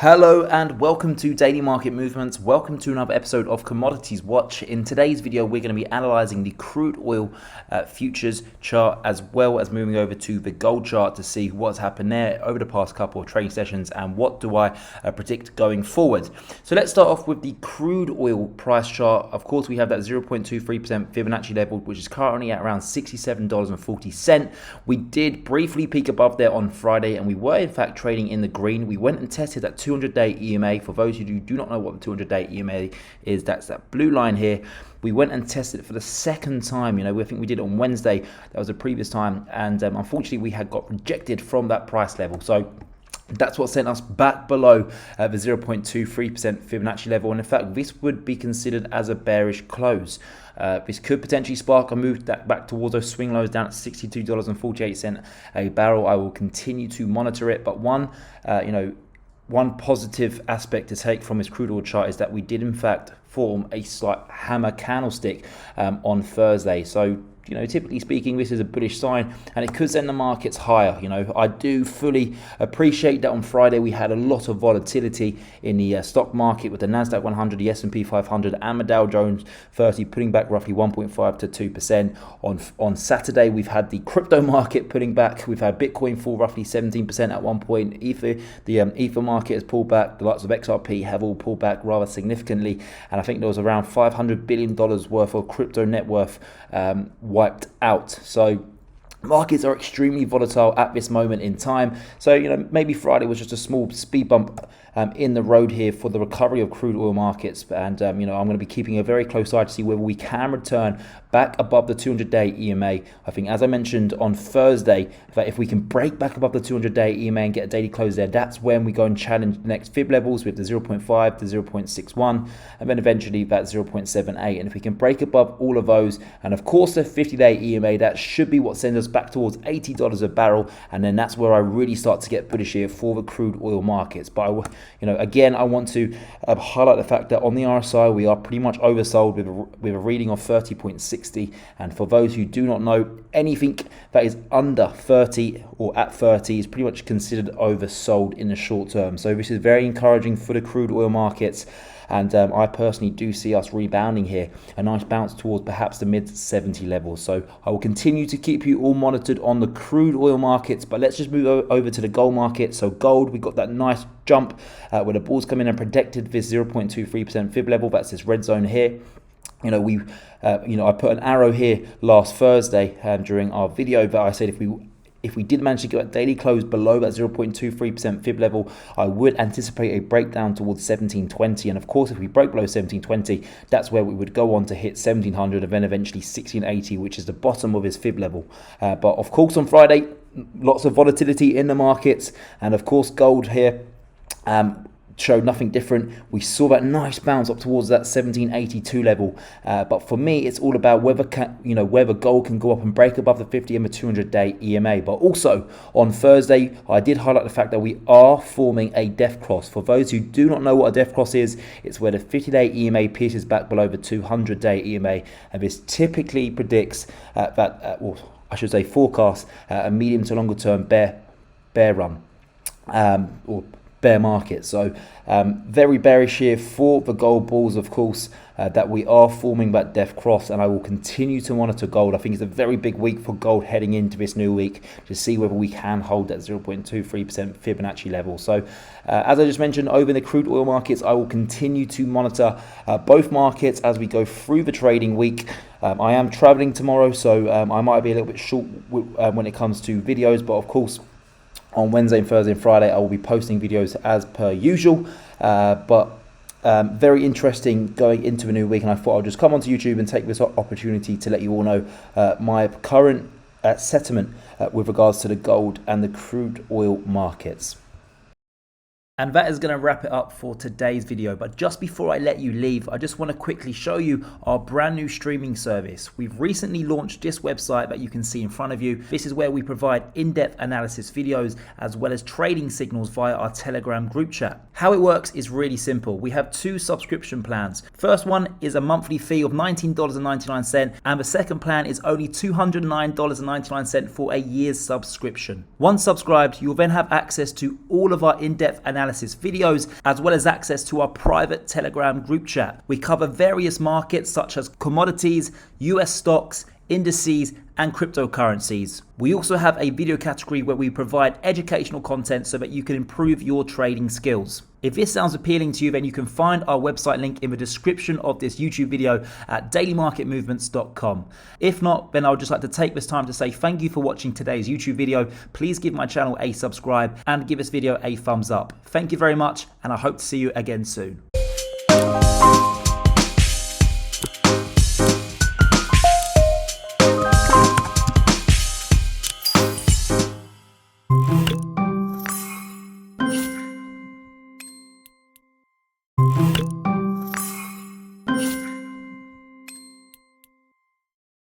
Hello and welcome to Daily Market Movements. Welcome to another episode of Commodities Watch. In today's video, we're going to be analyzing the crude oil futures chart as well as moving over to the gold chart to see what's happened there over the past couple of trading sessions and what do I predict going forward. So let's start off with the crude oil price chart. Of course, we have that 0.23% Fibonacci level, which is currently at around $67.40. We did briefly peak above there on Friday and we were in fact trading in the green. We went and tested that 200-day EMA. For those who do not know what the 200-day EMA is, that's that blue line here. We went and tested it for the second time. I think we did it on Wednesday. That was the previous time, and unfortunately we had got rejected from that price level. So that's what sent us back below the 0.23% Fibonacci level, and in fact this would be considered as a bearish close. This could potentially spark a move back towards those swing lows down at $62.48 a barrel. I will continue to monitor it, but one positive aspect to take from this crude oil chart is that we did in fact form a slight hammer candlestick on Thursday. So typically speaking, this is a bullish sign and it could send the markets higher. I do fully appreciate that on Friday we had a lot of volatility in the stock market with the Nasdaq 100, the S&P 500 and the Dow Jones 30 putting back roughly 1.5 to 2%. On Saturday, we've had the crypto market putting back. We've had Bitcoin fall roughly 17% at one point. The Ether market has pulled back. The likes of XRP have all pulled back rather significantly. And I think there was around $500 billion worth of crypto net worth wiped out. So markets are extremely volatile at this moment in time. So maybe Friday was just a small speed bump in the road here for the recovery of crude oil markets, and I'm going to be keeping a very close eye to see whether we can return back above the 200-day EMA. I think, as I mentioned on Thursday, that if we can break back above the 200-day EMA and get a daily close there, that's when we go and challenge the next fib levels with the 0.5 to 0.61 and then eventually that 0.78. And if we can break above all of those, and of course the 50-day EMA, that should be what sends us back towards $80 a barrel, and then that's where I really start to get bullish here for the crude oil markets. But again, I want to highlight the fact that on the RSI we are pretty much oversold with a reading of 30.60, and for those who do not know, anything that is under 30 or at 30 is pretty much considered oversold in the short term. So this is very encouraging for the crude oil markets. And I personally do see us rebounding here, a nice bounce towards perhaps the mid 70 levels. So I will continue to keep you all monitored on the crude oil markets, but let's just move over to the gold market. So gold, we got that nice jump where the bulls come in and protected this 0.23% fib level. That's this red zone here. I put an arrow here last Thursday during our video that I said if we did manage to get a daily close below that 0.23% fib level, I would anticipate a breakdown towards 1720. And of course, if we broke below 1720, that's where we would go on to hit 1700 and then eventually 1680, which is the bottom of his fib level. But of course, on Friday, lots of volatility in the markets. And of course, gold here showed nothing different. We saw that nice bounce up towards that 1782 level, but for me it's all about whether gold can go up and break above the 50 and the 200-day EMA. But also on Thursday I did highlight the fact that we are forming a death cross. For those who do not know what a death cross is, it's where the 50-day EMA pierces back below the 200-day EMA, and this typically predicts forecasts a medium to longer term bear run or bear market. So very bearish here for the gold bulls, of course, that we are forming that death cross, and I will continue to monitor gold. I think it's a very big week for gold heading into this new week to see whether we can hold that 0.23% Fibonacci level. So as I just mentioned, over in the crude oil markets, I will continue to monitor both markets as we go through the trading week. I am traveling tomorrow, so I might be a little bit short when it comes to videos, but of course on Wednesday and Thursday and Friday I will be posting videos as per usual, but very interesting going into the new week, and I thought I'll just come onto YouTube and take this opportunity to let you all know my current sentiment with regards to the gold and the crude oil markets. And that is going to wrap it up for today's video. But just before I let you leave, I just want to quickly show you our brand new streaming service. We've recently launched this website that you can see in front of you. This is where we provide in-depth analysis videos as well as trading signals via our Telegram group chat. How it works is really simple. We have two subscription plans. First one is a monthly fee of $19.99, and the second plan is only $209.99 for a year's subscription. Once subscribed, you'll then have access to all of our in-depth analysis analysis videos, as well as access to our private Telegram group chat. We cover various markets such as commodities, US stocks, indices, and cryptocurrencies. We also have a video category where we provide educational content so that you can improve your trading skills. If this sounds appealing to you, then you can find our website link in the description of this YouTube video at dailymarketmovements.com. If not, then I would just like to take this time to say thank you for watching today's YouTube video. Please give my channel a subscribe and give this video a thumbs up. Thank you very much, and I hope to see you again soon.